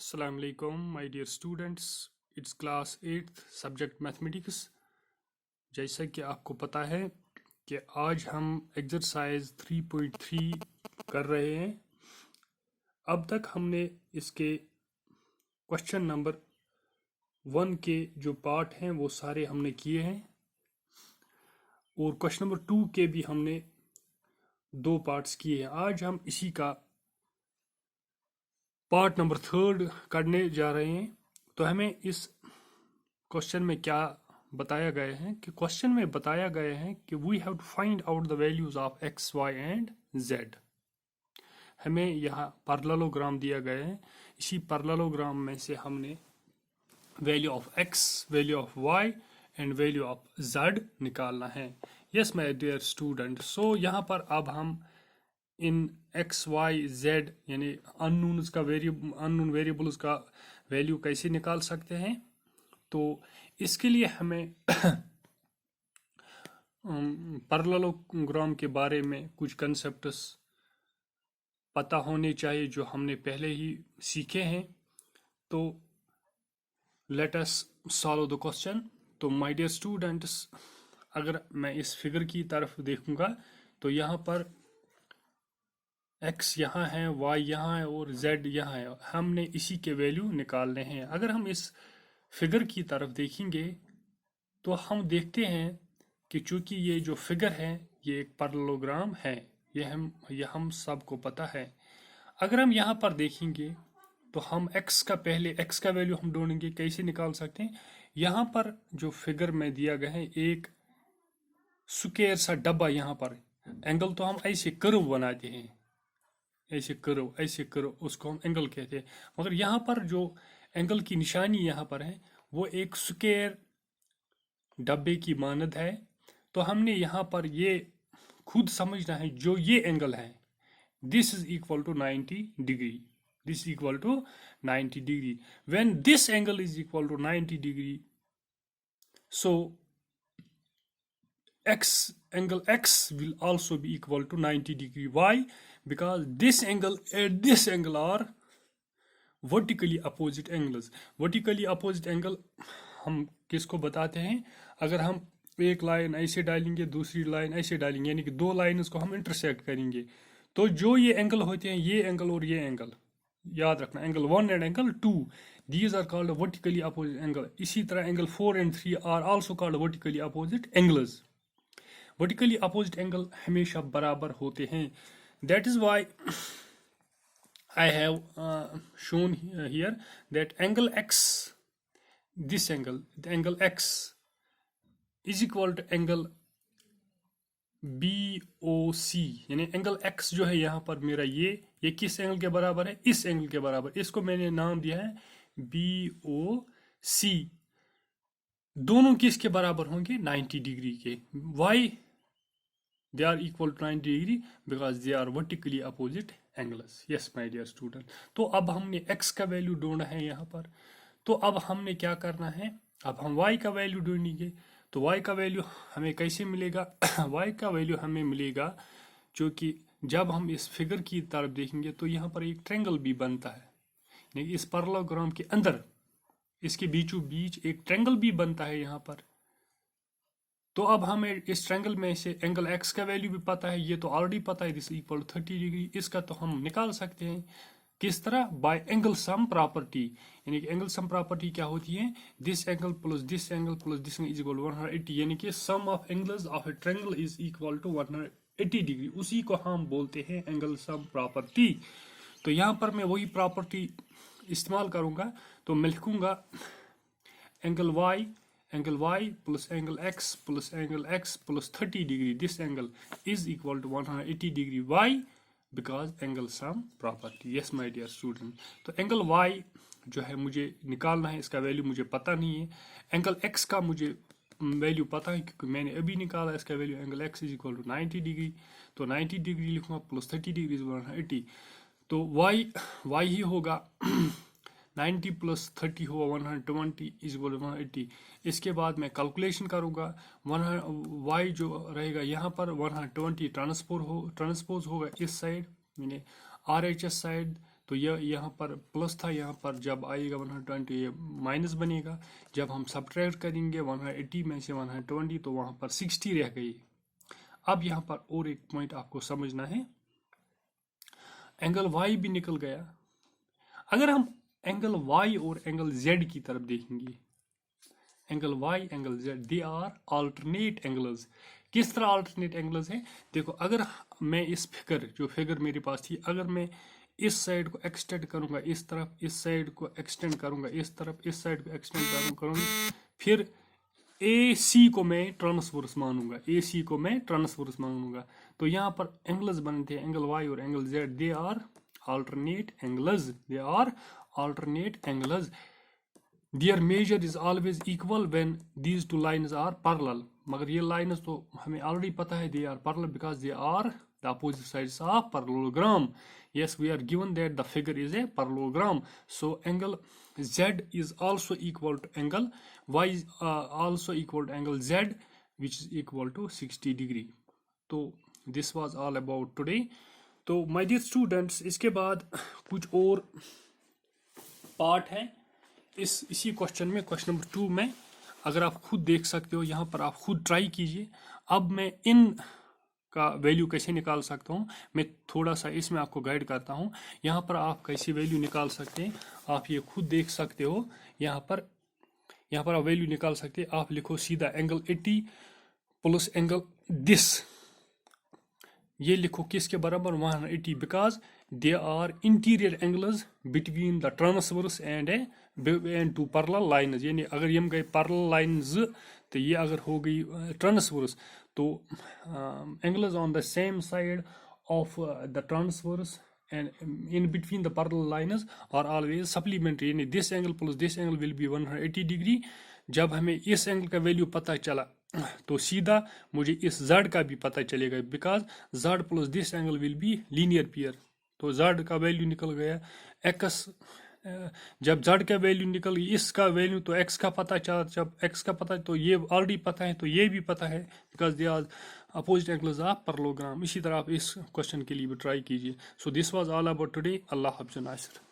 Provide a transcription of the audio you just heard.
Assalamu alaikum, my dear students. It's class 8th subject mathematics. जैसा कि आपको पता है कि आज हम एक्सरसाइज 3.3 कर रहे हैं। अब तक हमने इसके क्वेश्चन नंबर 1 के जो पार्ट हैं वो सारे हमने किए हैं और क्वेश्चन नंबर 2 के भी हमने 2 पार्ट्स किए हैं। आज हम इसी का पार्ट नंबर 3 करने जा रहे हैं। तो हमें इस क्वेश्चन में क्या बताया गया है कि क्वेश्चन में बताया गया है कि we have to find out the values of X Y and Z. हमें यहाँ पैरेललोग्राम दिया गया है, इसी पैरेललोग्राम में से हमने value of X, value of Y and value of Z निकालना है। Yes my dear student, so यहाँ पर अब हम इन एक्स वाई जेड यानी अननोन वेरिएबल्स का वैल्यू कैसे निकाल सकते हैं। तो इसके लिए हमें पैरेललोग्राम के बारे में कुछ कंसेप्ट्स पता होने चाहिए जो हमने पहले ही सीखे हैं। तो let us solve the question. तो माय डियर स्टूडेंट्स, अगर मैं इस फिगर की तरफ देखूंगा तो यहाँ पर x यहाँ है, y यहाँ है और z यहाँ है। हमने इसी के वैल्यू निकालने हैं। अगर हम इस फिगर की तरफ देखेंगे तो हम देखते हैं कि चूंकि ये जो फिगर है ये एक पैरेललोग्राम है, ये हम सबको पता है। अगर हम यहाँ पर देखेंगे तो हम x का वैल्यू हम ढूंढेंगे, कैसे निकाल सकते हैं। यहाँ पर जो फिगर में दिया गया है एक स्क्वायर सा डब्बा, यहाँ पर एंगल तो हम ऐसे कर्व बनाते हैं, ऐसे कर्व उसको हम एंगल कहते हैं। मगर यहाँ पर जो एंगल की निशानी यहाँ पर है वो एक स्क्वायर डब्बे की मानद है। तो हमने यहाँ पर ये खुद समझना है, जो ये एंगल है this is equal to 90 degree, this equal to 90 degree. When this angle is equal to 90 degree, so angle x will also be equal to 90 degree. Why? Because this angle and this angle are vertically opposite angles. Vertically opposite angle हम किसको बताते हैं? अगर हम एक line ऐसे डालेंगे, दूसरी लाइन ऐसे डालेंगे, यानी कि दो लाइन को हम इंटरसेक्ट करेंगे, तो जो ये एंगल होते हैं, ये एंगल और ये एंगल, याद रखना, angle 1 and angle 2, these are called vertically opposite angle. इसी तरह एंगल 4 and 3 are also called vertically opposite angles. Vertically opposite angle हमेशा बराबर होते हैं। That is why I have shown here that angle X, this angle, the angle X is equal to angle BOC, यानी angle X जो है यहाँ पर मेरा ये किस एंगल के बराबर है? इस एंगल के बराबर। इसको मैंने नाम दिया है BOC। दोनों किसके बराबर होंगे? 90 डिग्री के। Why they are equal to 90 degree? Because they are vertically opposite angles. Yes my dear student, तो अब हमने x का वैल्यू ढूंढना है यहाँ पर। तो अब हमने क्या करना है, अब हम y का वैल्यू ढूंढेंगे। तो y का वैल्यू हमें कैसे मिलेगा? y का वैल्यू हमें मिलेगा क्योंकि जब हम इस फिगर की तरफ देखेंगे तो यहाँ पर एक ट्रायंगल भी बनता है, यानी इस पैरेललोग्राम के अंदर इसके बीचों बीच एक ट्रायंगल भी बनता है यहाँ पर। तो अब हमें इस ट्रायंगल में से एंगल x का वैल्यू भी पता है, ये तो ऑलरेडी पता है, दिस इक्वल 30 डिग्री। इसका तो हम निकाल सकते हैं किस तरह? By angle sum property. यानी कि एंगल सम प्रॉपर्टी क्या होती है? This angle plus this angle plus this angle is equal to 180, यानी कि sum of angles of a triangle is equal to 180 degree. उसी को हम बोलते हैं एंगल सम प्रॉपर्टी। तो यहाँ पर मैं वही प्रॉपर्टी इस्तेमाल करूंगा। तो मैं लिखूंगा angle y plus angle x plus angle x plus 30 degree, this angle is equal to 180 degree. Why? Because angle sum property. Yes my dear student, तो एंगल y जो है मुझे निकालना है, इसका वैल्यू मुझे पता नहीं है। एंगल x का मुझे वैल्यू पता है क्योंकि मैंने अभी निकाला इसका value. Angle x is equal to 90 degree, तो 90 डिग्री लिखूंगा प्लस 30 डिग्री इज 180। तो y ही होगा 90 प्लस 30 होगा 120 इज इक्वल 180। इसके बाद मैं कैलकुलेशन करूंगा, y जो रहेगा यहाँ पर 120 ट्रांसपोज होगा इस साइड, यानी RHS साइड, तो यह यहाँ पर प्लस था, यहाँ पर जब आएगा 120 ये माइनस बनेगा। जब हम सब्ट्रैक्ट करेंगे 180 में से 120 तो वहाँ पर 60 रह गई। अब यहाँ पर और एक पॉइंट आपको समझना है, एंगल वाई भी निकल गया। अगर हम एंगल वाई और एंगल जेड की तरफ देखेंगे, angle Y angle Z they are alternate angles. किस तरह अल्टरनेट एंगल्स है? देखो, अगर मैं इस फिगर मेरे पास थी, अगर मैं इस साइड को एक्सटेंड करूंगा इस तरफ, इस साइड को एक्सटेंड करूंगा इस तरफ, इस साइड को एक्सटेंड करूंगा, फिर ए सी को मैं ट्रांसवर्स मानूंगा, ए सी को मैं ट्रांसवर्स मानूंगा, तो यहाँ पर एंगल्स बनते हैं एंगल वाई और angle Z, they are alternate angles, they are alternate angles, their measure is always equal when these two lines are parallel। मगर ये लाइन्स तो हमें ऑलरेडी पता है, they are parallel because they are the opposite sides of parallelogram। yes, we are given that the figure is a parallelogram, so angle z is also equal to angle y is also equal to angle z, which is equal to 60 degree। तो this was all about today। तो my dear students, इसके बाद कुछ और part है इसी question में, question number 2 में। अगर आप खुद देख सकते हो, यहाँ पर आप खुद ट्राई कीजिए। अब मैं इन का वैल्यू कैसे निकाल सकता हूँ, मैं थोड़ा सा इसमें आपको गाइड करता हूँ। यहाँ पर आप कैसी वैल्यू निकाल सकते हैं, आप ये खुद देख सकते हो। यहाँ पर आप वैल्यू निकाल सकते हैं। आप लिखो सीधा एंगल 80 प्लस एंगल दिस, ये लिखो किसके बराबर 180, because they are interior angles between the transverse and two parallel lines. यानी अगर यम गए पैरेलल लाइन्स तो ये अगर हो गई ट्रांसवर्स, तो angles on the same side of the transverse and in between the parallel lines are always supplementary. यानी this angle plus this angle will be 180 degree. जब हमें इस एंगल का वैल्यू पता चला तो सीधा मुझे इस z का भी पता चलेगा, because z plus this angle will be linear pair. तो z का वैल्यू निकल गया x, जब z का वैल्यू निकल गई, इसका वैल्यू तो x का पता चला, जब x का पता तो ये ऑलरेडी पता है, तो ये भी पता है, because they are opposite angles of parallelogram. इसी तरह आप इस क्वेश्चन के लिए भी ट्राई कीजिए। So this was all about today. अल्लाह हाफ़िज़।